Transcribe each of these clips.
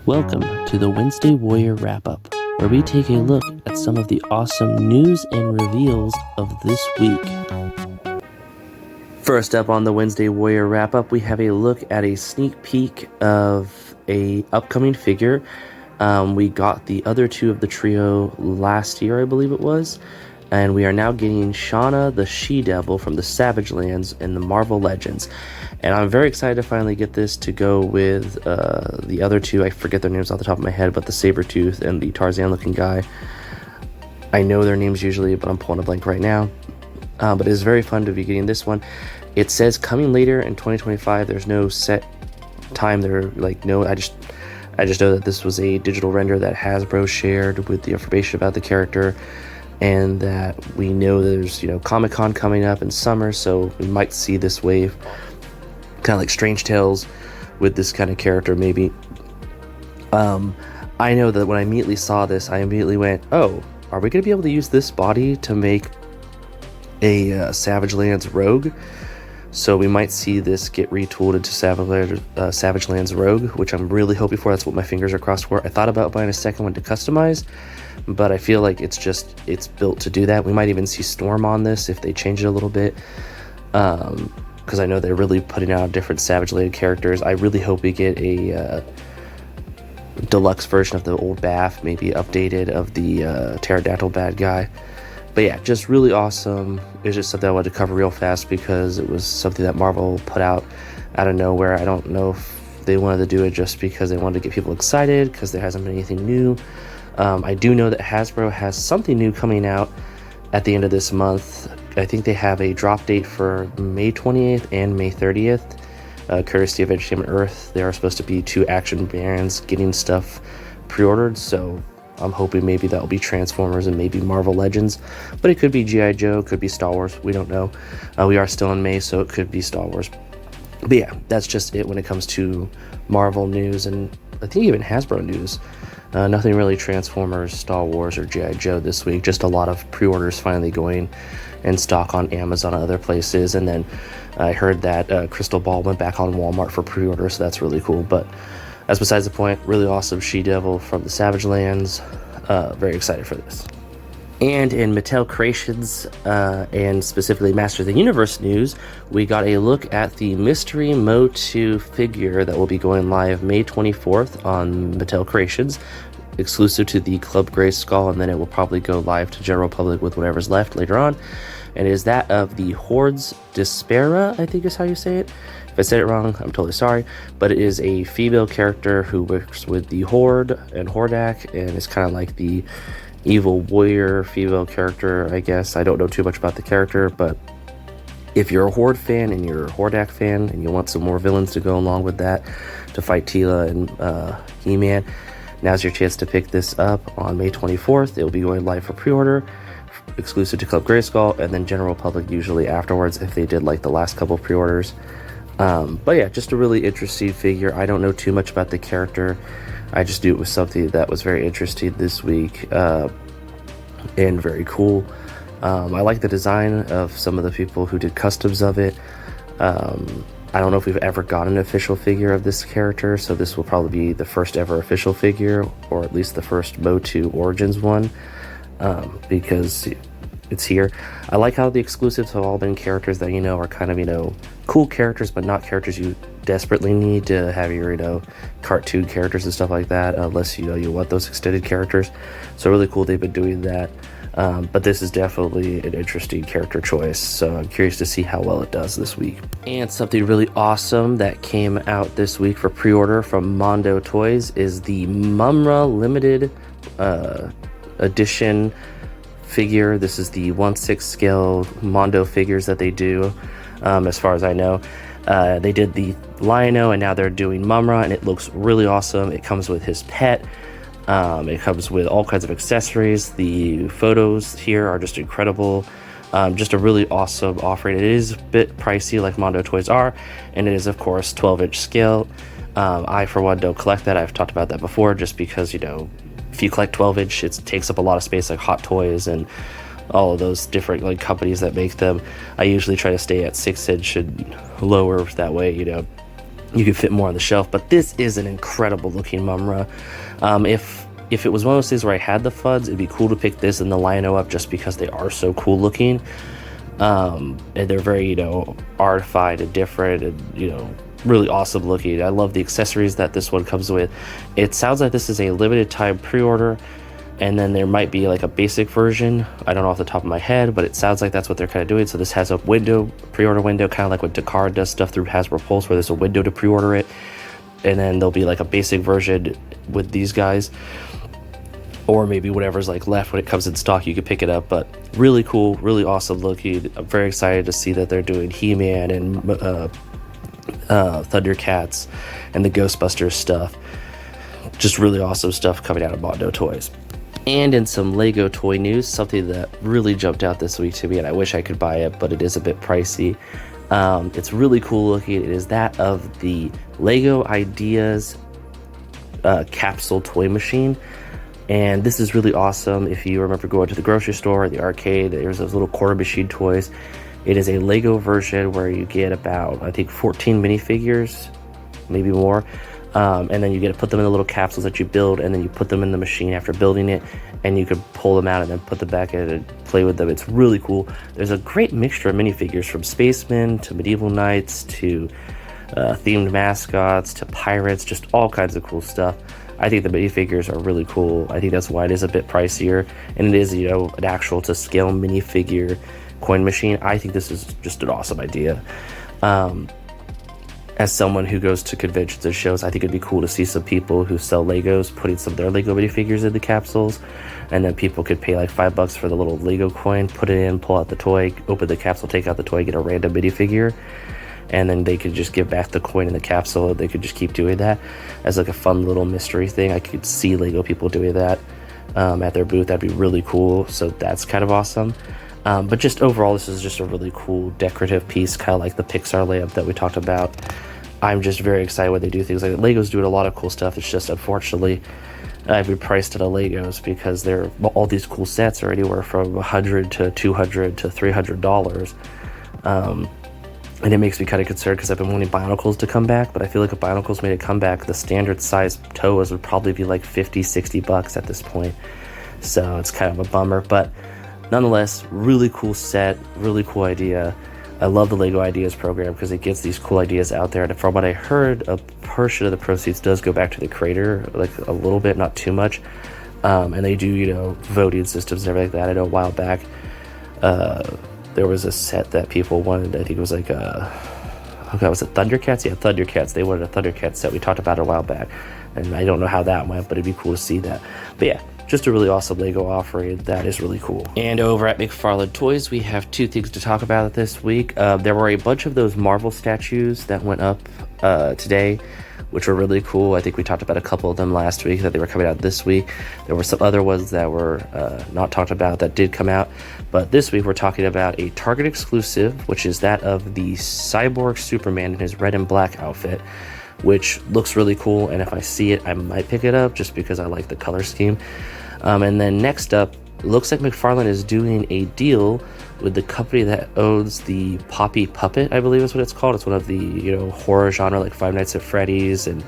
Welcome to the Wednesday Warrior Wrap-Up, where we take a look at some of the awesome news and reveals of this week. First up on the Wednesday Warrior Wrap-Up, we have a look at a sneak peek of a upcoming figure. We got the other two of the trio last year, I believe it was, and we are now getting Shauna the She-Devil from the Savage Lands in the Marvel Legends. And I'm very excited to finally get this to go with the other two. I forget their names off the top of my head, but the Sabretooth and the Tarzan looking guy. I know their names usually, but I'm pulling a blank right now. But it is very fun to be getting this one. It says coming later in 2025. There's no set time. I just know that this was a digital render that Hasbro shared with the information about the character, and that we know there's Comic-Con coming up in summer, so we might see this wave, kind of like Strange Tales with this kind of character maybe. I know that when I immediately saw this, I immediately went, oh, are we going to be able to use this body to make a Savage Lands Rogue? So we might see this get retooled into Savage Lands Rogue, which I'm really hoping for. That's what my fingers are crossed for. I thought about buying a second one to customize, but I feel like it's built to do that. We might even see Storm on this if they change it a little bit, because I know they're really putting out different Savage Land characters. I really hope we get a deluxe version of the old Bath, maybe updated, of the Pterodactyl bad guy. But yeah, just really awesome. It's just something I wanted to cover real fast because it was something that Marvel put out of nowhere. I don't know if they wanted to do it just because they wanted to get people excited because there hasn't been anything new. I do know that Hasbro has something new coming out at the end of this month. I think they have a drop date for May 28th and May 30th. Courtesy of Entertainment Earth, there are supposed to be two action brands getting stuff pre-ordered, so I'm hoping maybe that'll be Transformers and maybe Marvel Legends, but it could be G.I. Joe, could be Star Wars, we don't know. We are still in May, so it could be Star Wars. But yeah, that's just it when it comes to Marvel news, and I think even Hasbro news. Nothing really Transformers, Star Wars, or G.I. Joe this week, just a lot of pre-orders finally going in stock on Amazon and other places. And then I heard that Crystal Ball went back on Walmart for pre-order, so that's really cool. But that's besides the point. Really awesome She-Devil from the Savage Lands. Very excited for this. And in Mattel Creations, and specifically Masters of the Universe news, we got a look at the Mystery Mo2 figure that will be going live May 24th on Mattel Creations, exclusive to the Club Grayskull, and then it will probably go live to general public with whatever's left later on. And it is that of the Horde's Despera, I think is how you say it. If I said it wrong, I'm totally sorry, but it is a female character who works with the Horde and Hordak, and it's kind of like the evil warrior female character, I guess. I don't know too much about the character, but if you're a Horde fan and you're a Hordak fan and you want some more villains to go along with that to fight Teela and He-Man, now's your chance to pick this up on May 24th. It will be going live for pre-order, exclusive to Club Grayskull, and then general public usually afterwards if they did like the last couple of pre-orders. But yeah, just a really interesting figure. I don't know too much about the character. I just knew it was something that was very interesting this week, and very cool. I like the design of some of the people who did customs of it. I don't know if we've ever got an official figure of this character, so this will probably be the first ever official figure, or at least the first Mo2 Origins one, because it's here. I like how the exclusives have all been characters that are kind of cool characters, but not characters you desperately need to have your cartoon characters and stuff like that, unless you want those extended characters. So really cool they've been doing that. But this is definitely an interesting character choice, so I'm curious to see how well it does this week. And something really awesome that came out this week for pre-order from Mondo Toys is the Mumm-Ra limited edition figure. This is the 1/6 scale Mondo figures that they do, as far as I know. They did the Lion-O, and now they're doing Mumm-Ra, and it looks really awesome. It comes with his pet. It comes with all kinds of accessories. The photos here are just incredible. Just a really awesome offering. It is a bit pricey like Mondo Toys are, and it is of course 12-inch scale. I for one don't collect that. I've talked about that before, just because if you collect 12-inch, it takes up a lot of space, like Hot Toys and all of those different companies that make them. I usually try to stay at 6-inch and lower, that way you could fit more on the shelf. But this is an incredible looking Mumm-Ra. If it was one of those things where I had the FUDs, it'd be cool to pick this and the Lion-O up just because they are so cool looking. And they're very, artified and different and, really awesome looking. I love the accessories that this one comes with. It sounds like this is a limited time pre-order, and then there might be like a basic version. I don't know off the top of my head, but it sounds like that's what they're kind of doing. So this has a pre-order window, kind of like when Dakar does stuff through Hasbro Pulse, where there's a window to pre-order it. And then there'll be like a basic version with these guys, or maybe whatever's like left when it comes in stock, you can pick it up. But really cool, really awesome looking. I'm very excited to see that they're doing He-Man and ThunderCats and the Ghostbusters stuff. Just really awesome stuff coming out of Mondo Toys. And in some Lego toy news, something that really jumped out this week to me, and I wish I could buy it, but it is a bit pricey. It's really cool looking. It is that of the Lego Ideas capsule toy machine. And this is really awesome. If you remember going to the grocery store or the arcade, there's those little quarter machine toys. It is a Lego version where you get about, I think, 14 minifigures, maybe more. And then you get to put them in the little capsules that you build, and then you put them in the machine after building it, and you can pull them out and then put them back in and play with them. It's really cool. There's a great mixture of minifigures, from spacemen to medieval knights to themed mascots to pirates, just all kinds of cool stuff. I think the minifigures are really cool. I think that's why it is a bit pricier, and it is, an actual to scale minifigure coin machine. I think this is just an awesome idea. As someone who goes to conventions and shows, I think it'd be cool to see some people who sell Legos putting some of their Lego minifigures in the capsules, and then people could pay like $5 for the little Lego coin, put it in, pull out the toy, open the capsule, take out the toy, get a random minifigure, and then they could just give back the coin in the capsule, and they could just keep doing that as like a fun little mystery thing. I could see Lego people doing that at their booth. That'd be really cool. So that's kind of awesome. But just overall, this is just a really cool decorative piece, kind of like the Pixar lamp that we talked about. I'm just very excited when they do things like that. Lego's doing a lot of cool stuff. It's just, unfortunately, I've been priced at a Legos because they're all these cool sets are anywhere from $100 to $200 to $300. And it makes me kind of concerned because I've been wanting Bionicles to come back, but I feel like if Bionicles made a comeback, the standard size Toas would probably be like $50-$60 at this point. So it's kind of a bummer, but nonetheless, really cool set, really cool idea. I love the Lego Ideas program because it gets these cool ideas out there. And from what I heard, a portion of the proceeds does go back to the creator, like a little bit, not too much. And they do, voting systems and everything like that. I know a while back, there was a set that people wanted. I think it was like was it ThunderCats? Yeah, ThunderCats. They wanted a ThunderCats set. We talked about it a while back. And I don't know how that went, but it'd be cool to see that. But yeah, just a really awesome Lego offering that is really cool. And over at McFarlane Toys, we have two things to talk about this week. There were a bunch of those Marvel statues that went up today, which were really cool. I think we talked about a couple of them last week that they were coming out this week. There were some other ones that were not talked about that did come out. But this week we're talking about a Target exclusive, which is that of the Cyborg Superman in his red and black outfit, which looks really cool. And if I see it, I might pick it up just because I like the color scheme. And then next up, it looks like McFarlane is doing a deal with the company that owns the Poppy Puppet, I believe is what it's called. It's one of the, horror genre, like Five Nights at Freddy's, and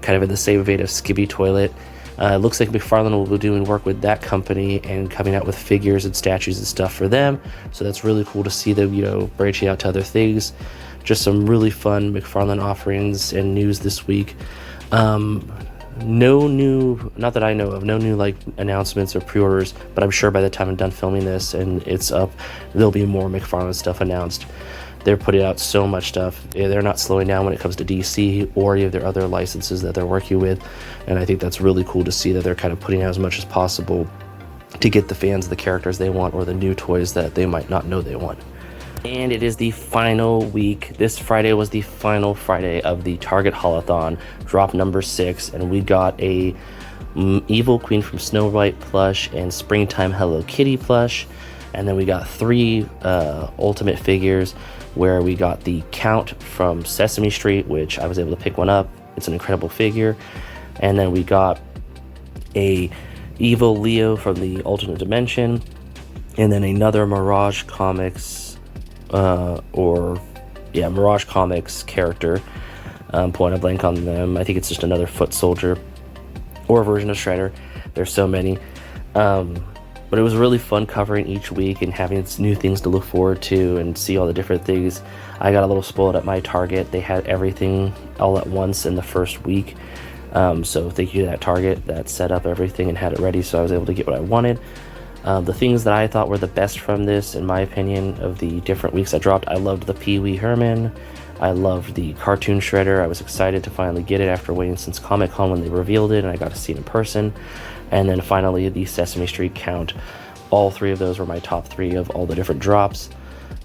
kind of in the same vein of Skibby Toilet. It looks like McFarlane will be doing work with that company and coming out with figures and statues and stuff for them. So that's really cool to see them, branching out to other things. Just some really fun McFarlane offerings and news this week. No new, not that I know of, no new announcements or pre-orders, but I'm sure by the time I'm done filming this and it's up, there'll be more McFarlane stuff announced. They're putting out so much stuff. They're not slowing down when it comes to DC or any of their other licenses that they're working with, and I think that's really cool to see that they're kind of putting out as much as possible to get the fans the characters they want or the new toys that they might not know they want. And it is the final week. This Friday was the final Friday of the Target Haulathon, drop number 6, and we got a Evil Queen from Snow White plush and Springtime Hello Kitty plush, and then we got 3 Ultimate figures where we got the Count from Sesame Street, which I was able to pick one up. It's an incredible figure. And then we got a Evil Leo from the Alternate Dimension, and then another Mirage Comics Mirage Comics character Point a blank on them. I think it's just another foot soldier or a version of Shredder. There's so many. But it was really fun covering each week and having new things to look forward to and see all the different things. I got a little spoiled at my Target. They had everything all at once in the first week. So thank you to that Target that set up everything and had it ready, so I was able to get what I wanted. The things that I thought were the best from this, in my opinion, of the different weeks I dropped, I loved the Pee Wee Herman. I loved the cartoon Shredder. I was excited to finally get it after waiting since Comic-Con when they revealed it and I got to see it in person. And then finally the Sesame Street Count. All three of those were my top 3 of all the different drops.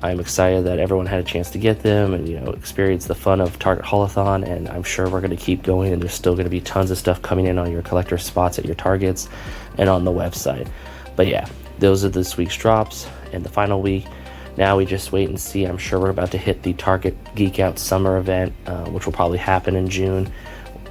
I'm excited that everyone had a chance to get them and, experience the fun of Target Haulathon, and I'm sure we're going to keep going, and there's still going to be tons of stuff coming in on your collector spots at your Targets and on the website. But yeah, those are this week's drops and the final week. Now we just wait and see. I'm sure we're about to hit the Target Geek Out Summer event, which will probably happen in June.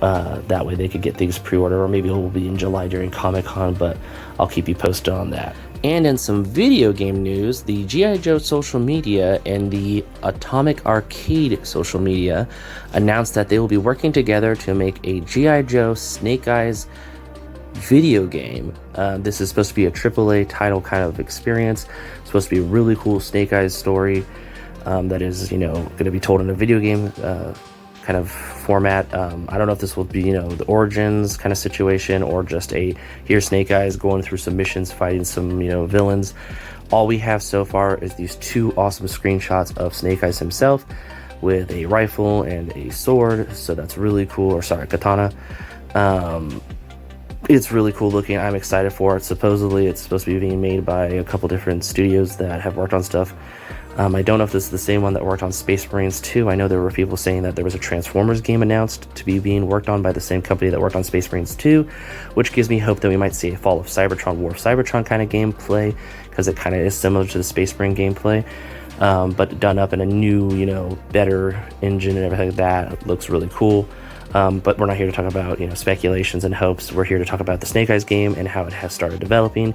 That way they could get things pre-ordered, or maybe it will be in July during Comic-Con, but I'll keep you posted on that. And in some video game news, the G.I. Joe social media and the Atomic Arcade social media announced that they will be working together to make a G.I. Joe Snake Eyes video game. This is supposed to be a AAA title kind of experience. It's supposed to be a really cool Snake Eyes story that is, going to be told in a video game kind of format. I don't know if this will be, the origins kind of situation, or just here's Snake Eyes going through some missions, fighting some, villains. All we have so far is these 2 awesome screenshots of Snake Eyes himself with a rifle and a sword, so that's really cool, or sorry, katana. It's really cool looking. I'm excited for it. Supposedly it's supposed to be being made by a couple different studios that have worked on stuff. I don't know if this is the same one that worked on Space Marines 2. I know there were people saying that there was a Transformers game announced to be being worked on by the same company that worked on Space Marines 2, which gives me hope that we might see a Fall of Cybertron, War of Cybertron kind of gameplay, because it kind of is similar to the Space Marine gameplay, but done up in a new, better engine and everything like that. It looks really cool. But we're not here to talk about, speculations and hopes. We're here to talk about the Snake Eyes game and how it has started developing.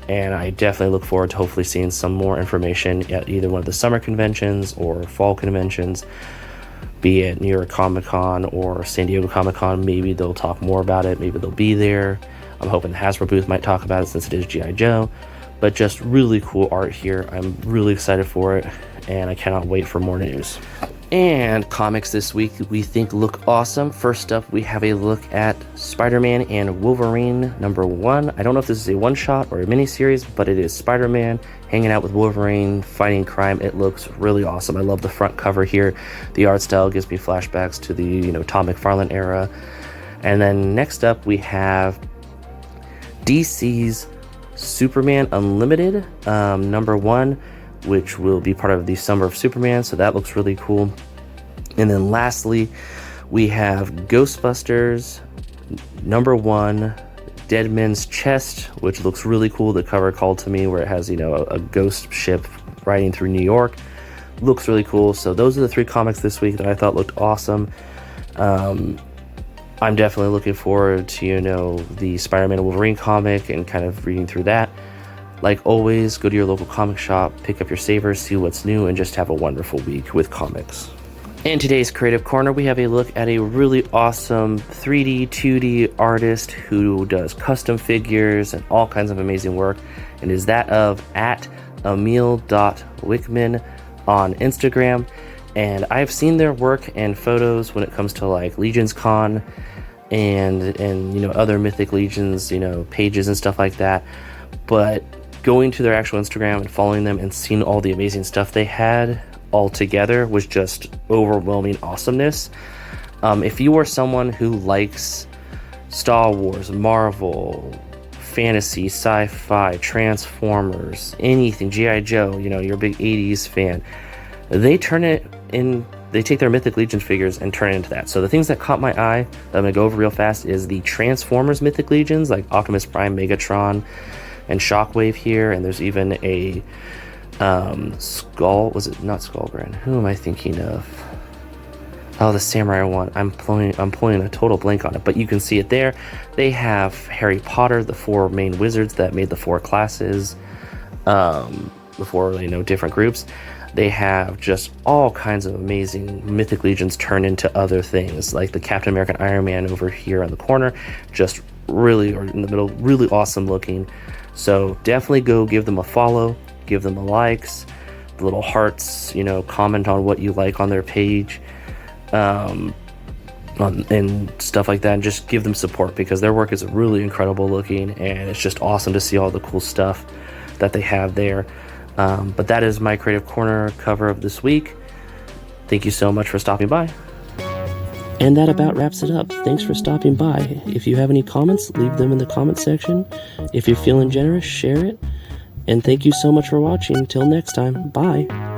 And I definitely look forward to hopefully seeing some more information at either one of the summer conventions or fall conventions, be it New York Comic-Con or San Diego Comic-Con. Maybe they'll talk more about it. Maybe they'll be there. I'm hoping the Hasbro booth might talk about it since it is G.I. Joe. But just really cool art here. I'm really excited for it, and I cannot wait for more news. And comics this week we think look awesome. First up, we have a look at Spider-Man and Wolverine #1. I don't know if this is a one-shot or a miniseries, but it is Spider-Man hanging out with Wolverine, fighting crime. It looks really awesome. I love the front cover here. The art style gives me flashbacks to the Todd McFarlane era. And then next up, we have DC's Superman Unlimited #1, which will be part of the Summer of Superman, so that looks really cool. And then lastly, we have Ghostbusters #1, Dead Man's Chest, which looks really cool. The cover called to me, where it has, a ghost ship riding through New York. Looks really cool. So those are the 3 comics this week that I thought looked awesome. I'm definitely looking forward to, the Spider-Man and Wolverine comic and kind of reading through that. Like always, go to your local comic shop, pick up your savers, see what's new, and just have a wonderful week with comics. In today's Creative Corner, we have a look at a really awesome 3D, 2D artist who does custom figures and all kinds of amazing work, and is that of at emil.wickman on Instagram. And I've seen their work and photos when it comes to like Legions Con and other Mythic Legions, pages and stuff like that. But going to their actual Instagram and following them and seeing all the amazing stuff they had all together was just overwhelming awesomeness. If you are someone who likes Star Wars, Marvel, fantasy, sci-fi, Transformers, anything, G.I. Joe, you're a big 80s fan, they take their Mythic Legion figures and turn it into that. So the things that caught my eye that I'm going to go over real fast is the Transformers Mythic Legions, like Optimus Prime, Megatron, and Shockwave here. And there's even a Skull, was it not Skullgrin? Who am I thinking of? Oh, the Samurai one. I'm pulling a total blank on it, but you can see it there. They have Harry Potter, the 4 main wizards that made the 4 classes, the 4 different groups. They have just all kinds of amazing Mythic Legions turned into other things, like the Captain America Iron Man over here in the corner, just really, or in the middle, really awesome looking. So definitely go give them a follow, give them the likes, the little hearts, you know, comment on what you like on their page, and stuff like that, and just give them support, because their work is really incredible looking, and it's just awesome to see all the cool stuff that they have there. But that is my Creative Corner cover of this week. Thank you so much for stopping by. And that about wraps it up. Thanks for stopping by. If you have any comments, leave them in the comment section. If you're feeling generous, share it. And thank you so much for watching. Till next time, bye.